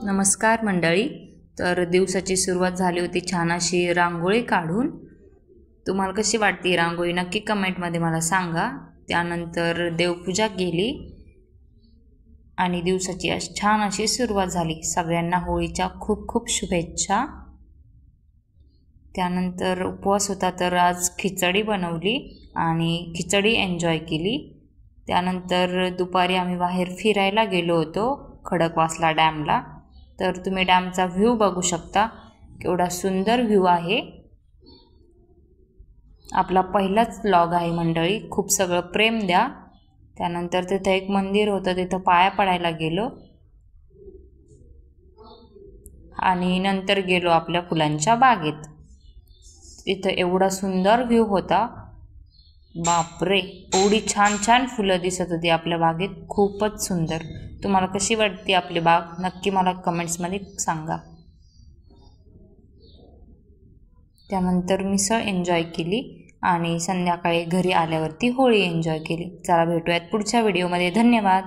नमस्कार मंडळी. तर दिवसाची सुरुवात झाली होती छान अशी रांगोळी काढून. तुम्हाला कशी वाटते रांगोळी नक्की कमेंटमध्ये मला सांगा. त्यानंतर देवपूजा केली आणि दिवसाची छान अशी सुरुवात झाली. सगळ्यांना होळीच्या खूप खूप शुभेच्छा. त्यानंतर उपवास होता तर आज खिचडी बनवली आणि खिचडी एन्जॉय केली. त्यानंतर दुपारी आम्ही बाहेर फिरायला गेलो होतो खडकवासला डॅमला. तर तुम्ही डॅमचा व्ह्यू बघू शकता, केवढा सुंदर व्ह्यू आहे. आपला पहिलाच व्लॉग आहे मंडळी, खूप सगळं प्रेम द्या. त्यानंतर तिथं एक मंदिर होतं, तिथं पाया पडायला गेलो आणि नंतर गेलो आपल्या फुलांच्या बागेत. तिथं एवढा सुंदर व्ह्यू होता, बापरे, एवढी छान छान फुलं दिसत होती आपल्या बागेत, खूपच सुंदर. तुम्हाला कशी वाटते आपली बाग नक्की मला कमेंट्समध्ये सांगा. त्यानंतर मिसळ एन्जॉय केली आणि संध्याकाळी घरी आल्यावरती होळी एन्जॉय केली. चला भेटूयात पुढच्या व्हिडिओमध्ये. धन्यवाद.